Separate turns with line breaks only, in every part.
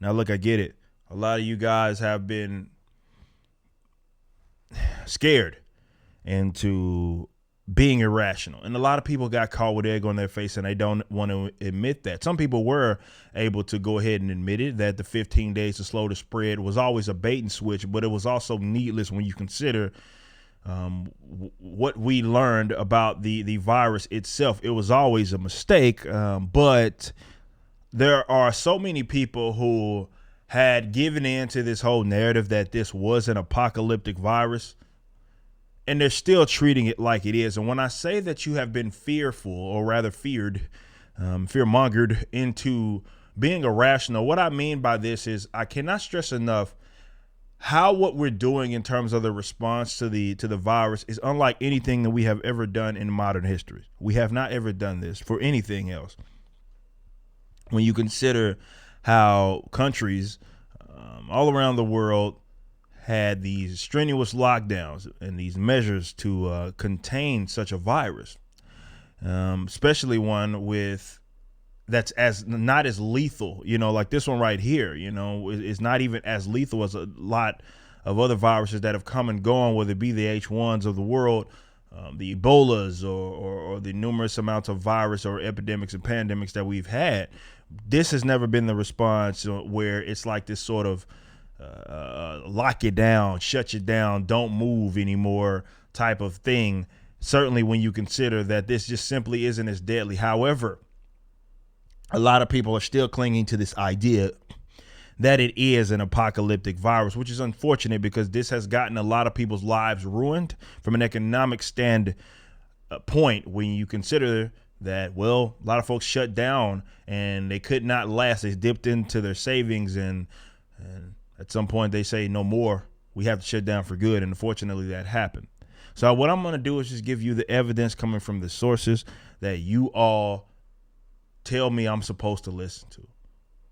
Now, look, I get it. A lot of you guys have been scared into being irrational. And a lot of people got caught with egg on their face and they don't want to admit that. Some people were able to go ahead and admit it, that the 15 days to slow the spread was always a bait and switch, but it was also needless when you consider what we learned about the virus itself. It was always a mistake, but there are so many people who had given in to this whole narrative that this was an apocalyptic virus, and they're still treating it like it is. And when I say that you have been fearful, or rather feared, fear-mongered into being irrational, what I mean by this is I cannot stress enough how what we're doing in terms of the response to the virus is unlike anything that we have ever done in modern history. We have not ever done this for anything else. When you consider how countries all around the world had these strenuous lockdowns and these measures to contain such a virus, especially one with that's as not as lethal, like this one right here, is not even as lethal as a lot of other viruses that have come and gone, whether it be the H1s of the world, the Ebolas, or the numerous amounts of virus or epidemics and pandemics that we've had. This has never been the response where it's like this sort of lock you down, shut you down, don't move anymore type of thing. Certainly when you consider that this just simply isn't as deadly. However, a lot of people are still clinging to this idea that it is an apocalyptic virus, which is unfortunate because this has gotten a lot of people's lives ruined from an economic standpoint when you consider that, well, a lot of folks shut down and they could not last. They dipped into their savings and at some point they say no more. We have to shut down for good. And unfortunately that happened. So what I'm going to do is just give you the evidence coming from the sources that you all tell me I'm supposed to listen to.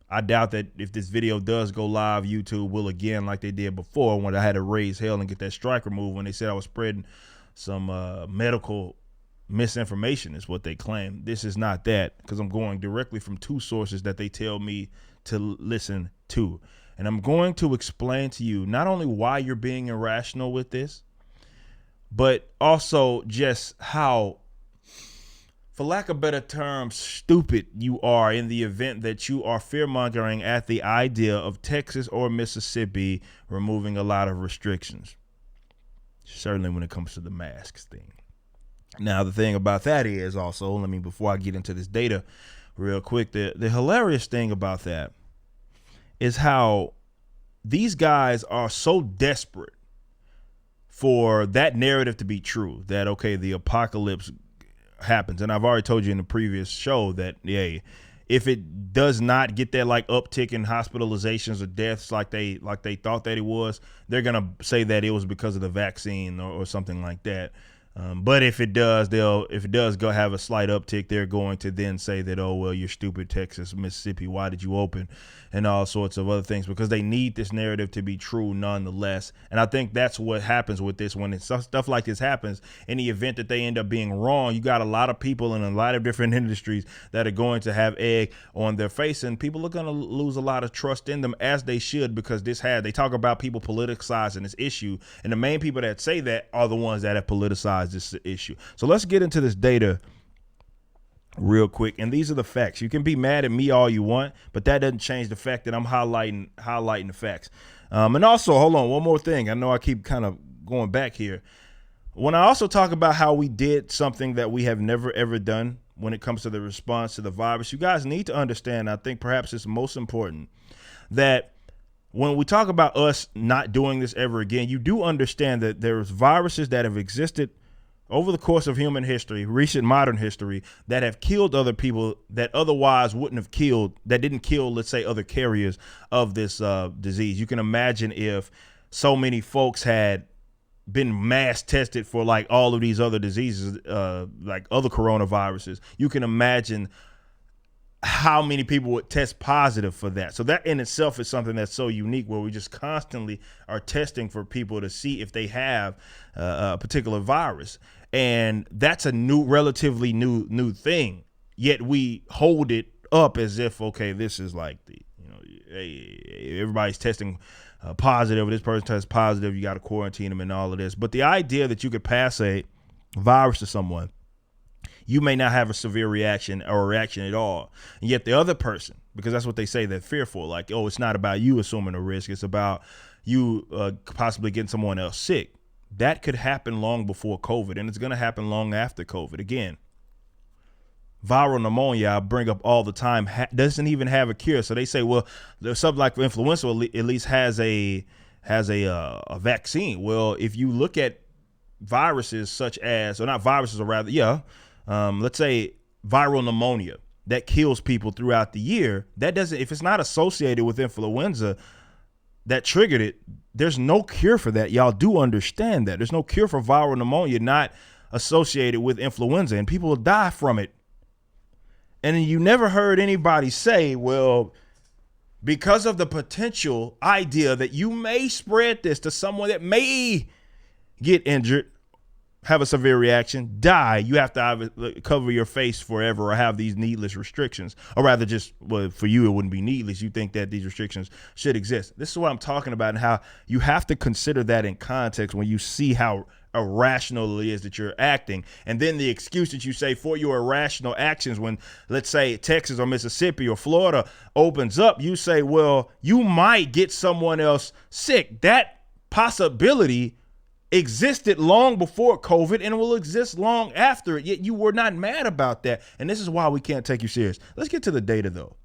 I doubt that if this video does go live, YouTube will again, like they did before when I had to raise hell and get that strike removed when they said I was spreading some medical misinformation is what they claim. This is not that, because I'm going directly from two sources that they tell me to listen to. And I'm going to explain to you not only why you're being irrational with this, but also just how, for lack of better terms, stupid you are in the event that you are fear-mongering at the idea of Texas or Mississippi removing a lot of restrictions. Certainly when it comes to the masks thing. Now, the thing about that is also, before I get into this data real quick, the hilarious thing about that is how these guys are so desperate for that narrative to be true, that, okay, the apocalypse happens. And I've already told you in the previous show that, yeah, if it does not get that like uptick in hospitalizations or deaths like they thought that it was, they're going to say that it was because of the vaccine or something like that. But if it does go have a slight uptick, they're going to then say that, oh, well, you're stupid, Texas, Mississippi, why did you open, and all sorts of other things, because they need this narrative to be true nonetheless. And I think that's what happens with this. When stuff like this happens, in the event that they end up being wrong, you got a lot of people in a lot of different industries that are going to have egg on their face, and people are going to lose a lot of trust in them, as they should, because they talk about people politicizing this issue, and the main people that say that are the ones that have politicized this issue. So let's get into this data real quick. And these are the facts. You can be mad at me all you want, but that doesn't change the fact that I'm highlighting the facts. And also, hold on, one more thing. I know I keep kind of going back here. When I also talk about how we did something that we have never, ever done when it comes to the response to the virus, you guys need to understand, I think perhaps it's most important, that when we talk about us not doing this ever again, you do understand that there's viruses that have existed over the course of human history, recent modern history, that have killed other people that otherwise wouldn't have killed, that didn't kill, let's say, other carriers of this disease. You can imagine if so many folks had been mass tested for like all of these other diseases, like other coronaviruses. You can imagine how many people would test positive for that. So that in itself is something that's so unique, where we just constantly are testing for people to see if they have a particular virus. And that's a relatively new thing. Yet we hold it up as if, okay, this is like hey, everybody's testing positive, this person tests positive, you got to quarantine them and all of this. But the idea that you could pass a virus to someone, you may not have a severe reaction or a reaction at all. And yet the other person, because that's what they say, they're fearful. Like, oh, it's not about you assuming a risk. It's about you possibly getting someone else sick. That could happen long before COVID, and it's going to happen long after COVID. Again, viral pneumonia, I bring up all the time, doesn't even have a cure. So they say, well, there's something like influenza at least has a vaccine. Well, if you look at viruses such as, or not viruses, or rather, let's say viral pneumonia that kills people throughout the year, that doesn't, if it's not associated with influenza that triggered it, there's no cure for that. Y'all do understand that. There's no cure for viral pneumonia not associated with influenza, and people will die from it. And you never heard anybody say, well, because of the potential idea that you may spread this to someone that may get injured, have a severe reaction, die, you have to either cover your face forever or have these needless restrictions. Or rather, just, well, for you, it wouldn't be needless. You think that these restrictions should exist. This is what I'm talking about, and how you have to consider that in context when you see how irrational it is that you're acting. And then the excuse that you say for your irrational actions, when, let's say, Texas or Mississippi or Florida opens up, you say, well, you might get someone else sick. That possibility existed long before COVID and will exist long after it, yet you were not mad about that. And this is why we can't take you serious. Let's get to the data, though.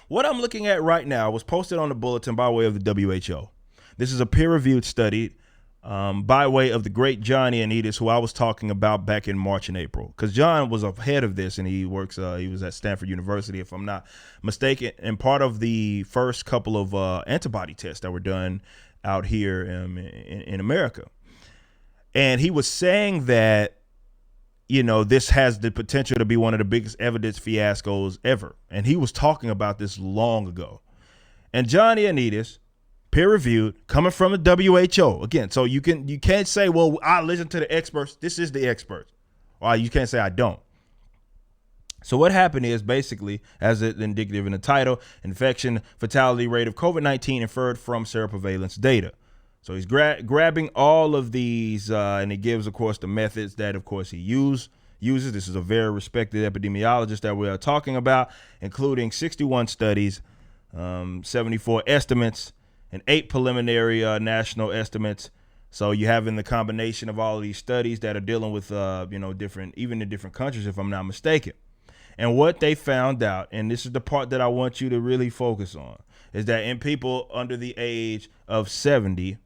What I'm looking at right now was posted on the bulletin by way of the WHO. This is a peer-reviewed study by way of the great John Ioannidis, who I was talking about back in March and April, because John was ahead of this, and he works. He was at Stanford University, if I'm not mistaken, and part of the first couple of antibody tests that were done out here in America. And he was saying that, you know, this has the potential to be one of the biggest evidence fiascos ever. And he was talking about this long ago. And John Ioannidis, peer reviewed, coming from the WHO again. So you can't say, well, I listen to the experts. This is the experts. Or you can't say I don't. So what happened is, basically, as it indicative in the title, infection fatality rate of COVID-19 inferred from seroprevalence data. So he's grabbing all of these, and he gives, of course, the methods that, of course, he uses. This is a very respected epidemiologist that we are talking about, including 61 studies, 74 estimates, and 8 preliminary national estimates. So you have in the combination of all of these studies that are dealing with, different, even in different countries, if I'm not mistaken. And what they found out, and this is the part that I want you to really focus on, is that in people under the age of 70,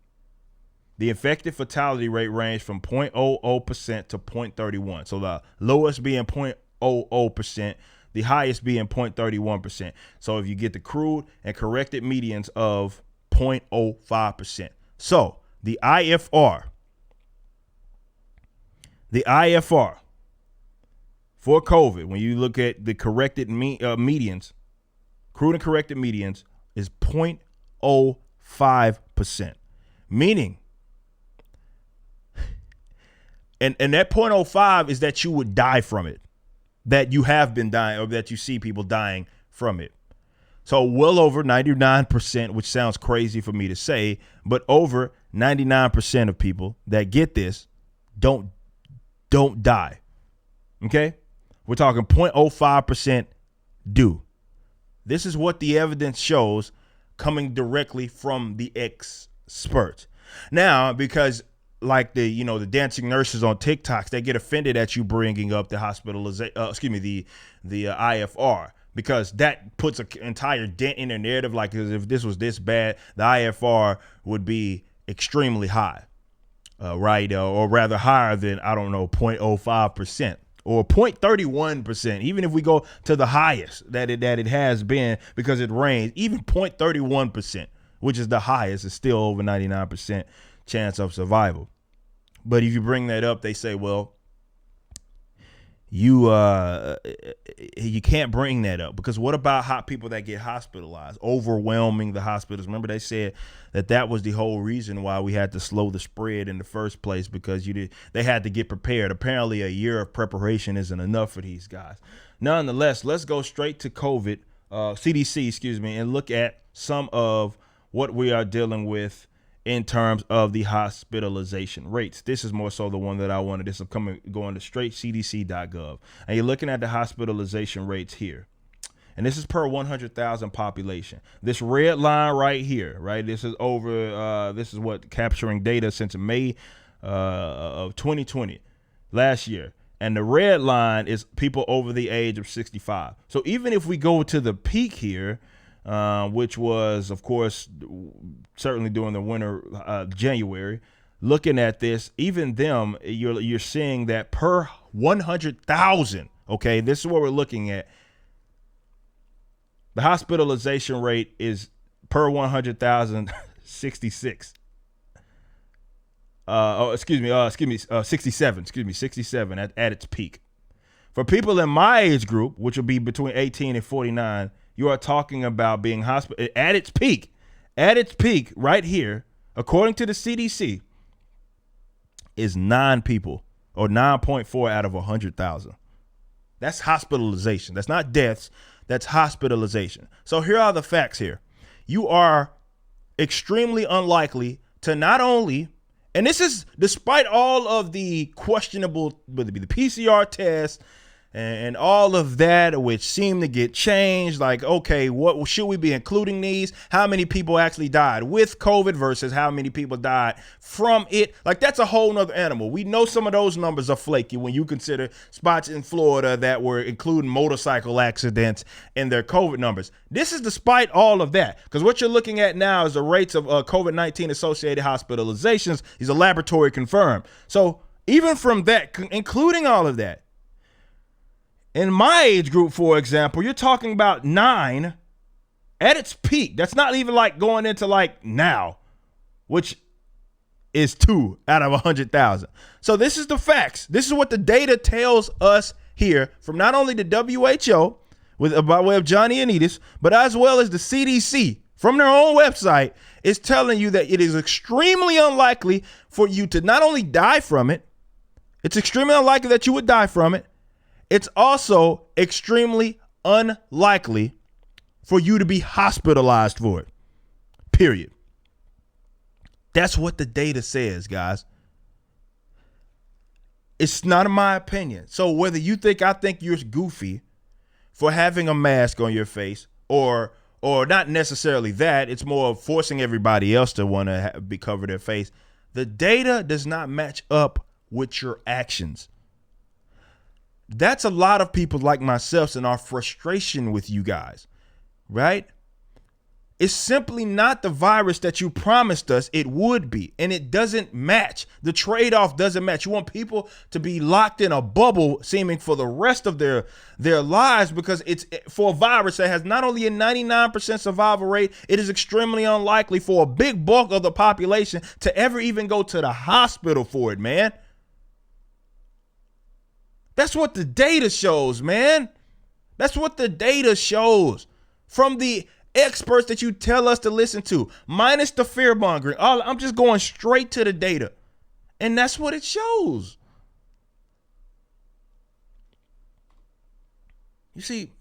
the infected fatality rate ranged from 0.00% to 0.31. So the lowest being 0.00%, the highest being 0.31%. So if you get the crude and corrected medians of 0.05%. So the IFR for COVID, when you look at the corrected medians, crude and corrected medians, is 0.05%. Meaning, and that 0.05 is that you would die from it, that you have been dying, or that you see people dying from it. So well over 99%, which sounds crazy for me to say, but over 99% of people that get this don't die. Okay? We're talking 0.05% do. This is what the evidence shows coming directly from the experts. Now, because like the dancing nurses on TikToks, they get offended at you bringing up the hospitalization, the IFR, because that puts an entire dent in their narrative. Like, if this was this bad, the IFR would be extremely high, right? Or rather higher than, 0.05%. Or 0.31%, even if we go to the highest that it has been, because it rains, even 0.31%, which is the highest, is still over 99% chance of survival. But if you bring that up, they say, well, you can't bring that up, because what about people that get hospitalized, overwhelming the hospitals? Remember, they said that was the whole reason why we had to slow the spread in the first place, because they had to get prepared. Apparently a year of preparation isn't enough for these guys. Nonetheless, let's go straight to COVID CDC, excuse me, and look at some of what we are dealing with in terms of the hospitalization rates. This is more so the one that I wanted. This is going to straight CDC.gov. And you're looking at the hospitalization rates here. And this is per 100,000 population. This red line right here, right? This is over, this is what capturing data since May of 2020, last year. And the red line is people over the age of 65. So even if we go to the peak here, which was, of course, certainly during the winter, January, looking at this, even them, you're seeing that per 100,000. Okay, this is what we're looking at. The hospitalization rate is per 100,000, 66. 67. 67 at its peak. For people in my age group, which will be between 18 and 49, you are talking about being hospital at its peak right here, according to the CDC, is 9 people, or 9.4 out of 100,000. That's hospitalization. That's not deaths. That's hospitalization. So here are the facts here. You are extremely unlikely to not only, and this is despite all of the questionable, whether it be the PCR test and all of that, which seem to get changed. Like, okay, what should we be including these? How many people actually died with COVID versus how many people died from it? Like, that's a whole nother animal. We know some of those numbers are flaky when you consider spots in Florida that were including motorcycle accidents in their COVID numbers. This is despite all of that, because what you're looking at now is the rates of COVID-19 associated hospitalizations. These are laboratory confirmed. So even from that, including all of that, in my age group, for example, you're talking about 9 at its peak. That's not even like going into like now, which is 2 out of 100,000. So this is the facts. This is what the data tells us here from not only the WHO by way of Johnny Anitas, but as well as the CDC from their own website is telling you that it is extremely unlikely for you to not only die from it. It's extremely unlikely that you would die from it. It's also extremely unlikely for you to be hospitalized for it, period. That's what the data says, guys. It's not in my opinion. So whether you think I think you're goofy for having a mask on your face, or not necessarily that, it's more of forcing everybody else to want to cover their face. The data does not match up with your actions. That's a lot of people like myself and our frustration with you guys, right? It's simply not the virus that you promised us it would be, and it doesn't match. The trade-off doesn't match. You want people to be locked in a bubble seeming for the rest of their lives because it's for a virus that has not only a 99% survival rate, it is extremely unlikely for a big bulk of the population to ever even go to the hospital for it, man. That's what the data shows, man. That's what the data shows from the experts that you tell us to listen to, minus the fear mongering. I'm just going straight to the data, and that's what it shows. You see,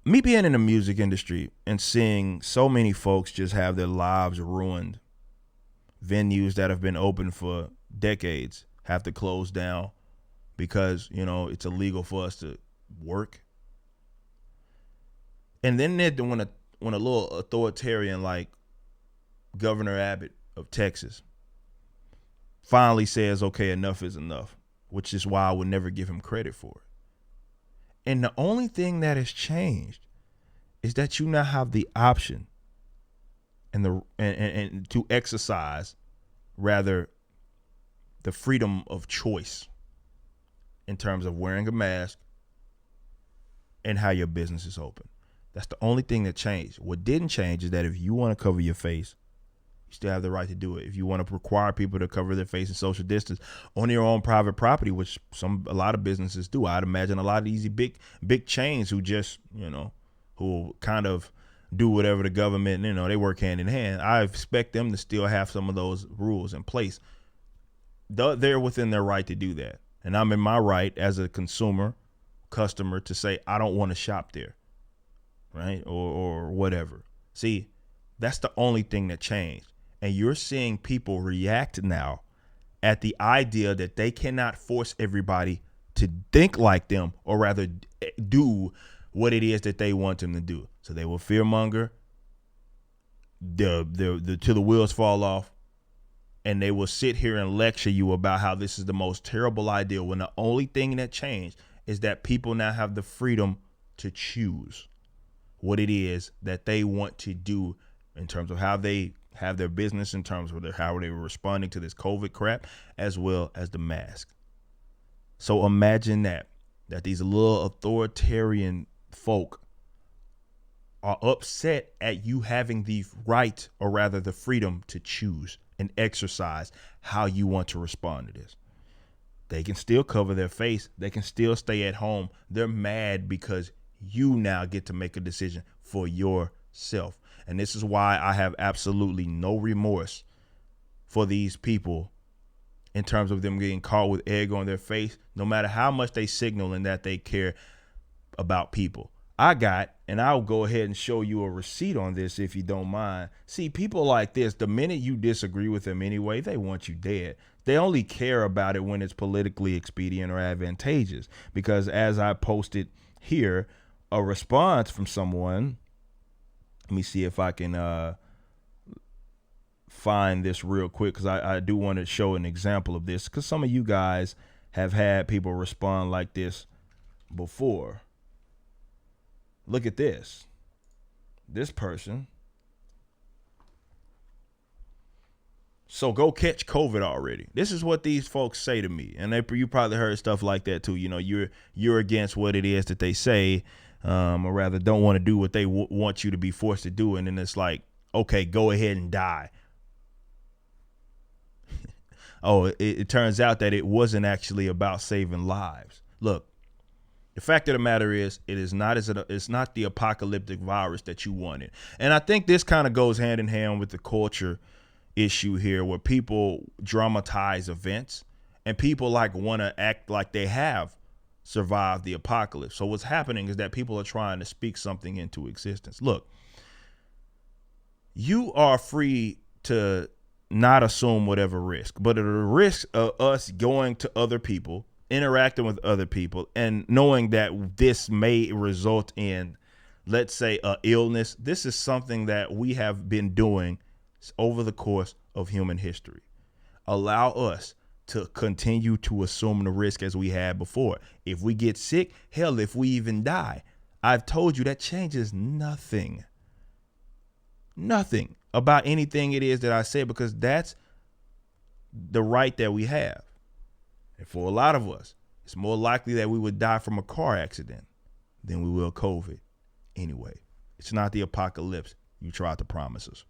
me being in the music industry and seeing so many folks just have their lives ruined, venues that have been open for decades have to close down because, it's illegal for us to work. And then when a little authoritarian like Governor Abbott of Texas finally says, okay, enough is enough, which is why I would never give him credit for it. And the only thing that has changed is that you now have the option and to exercise rather the freedom of choice in terms of wearing a mask and how your business is open. That's the only thing that changed. What didn't change is that if you want to cover your face, you still have the right to do it. If you want to require people to cover their face and social distance on your own private property, which a lot of businesses do, I'd imagine a lot of these big chains who just, who kind of do whatever the government, they work hand in hand. I expect them to still have some of those rules in place. They're within their right to do that. And I'm in my right as a consumer customer to say, I don't want to shop there, right? Or whatever. See, that's the only thing that changed. And you're seeing people react now at the idea that they cannot force everybody to think like them, or rather do what it is that they want them to do. So they will fearmonger till the wheels fall off, and they will sit here and lecture you about how this is the most terrible idea, when the only thing that changed is that people now have the freedom to choose what it is that they want to do in terms of how they have their business, in terms of how they were responding to this COVID crap, as well as the mask. So imagine that these little authoritarian folk are upset at you having the right, or rather the freedom, to choose and exercise how you want to respond to this. They can still cover their face. They can still stay at home. They're mad because you now get to make a decision for yourself. And this is why I have absolutely no remorse for these people in terms of them getting caught with egg on their face, no matter how much they signal and that they care about people. And I'll go ahead and show you a receipt on this if you don't mind. See, people like this, the minute you disagree with them anyway, they want you dead. They only care about it when it's politically expedient or advantageous. Because as I posted here, a response from someone, let me see if I can find this real quick, because I do want to show an example of this, because some of you guys have had people respond like this before. Look at this. This person. So go catch COVID already. This is what these folks say to me. And you probably heard stuff like that too. You know, you're against what it is that they say, or rather don't want to do what they want you to be forced to do. And then it's like, okay, go ahead and die. It turns out that it wasn't actually about saving lives. Look, the fact of the matter is, it's not the apocalyptic virus that you wanted. And I think this kind of goes hand in hand with the culture issue here, where people dramatize events and people want to act like they have survived the apocalypse. So what's happening is that people are trying to speak something into existence. Look, you are free to not assume whatever risk, but at the risk of us going to other people, interacting with other people, and knowing that this may result in, let's say, a illness. This is something that we have been doing over the course of human history. Allow us to continue to assume the risk as we had before. If we get sick, hell, if we even die, I've told you that changes nothing about anything it is that I said, because that's the right that we have. And for a lot of us, it's more likely that we would die from a car accident than we will COVID anyway. It's not the apocalypse you tried to promise us.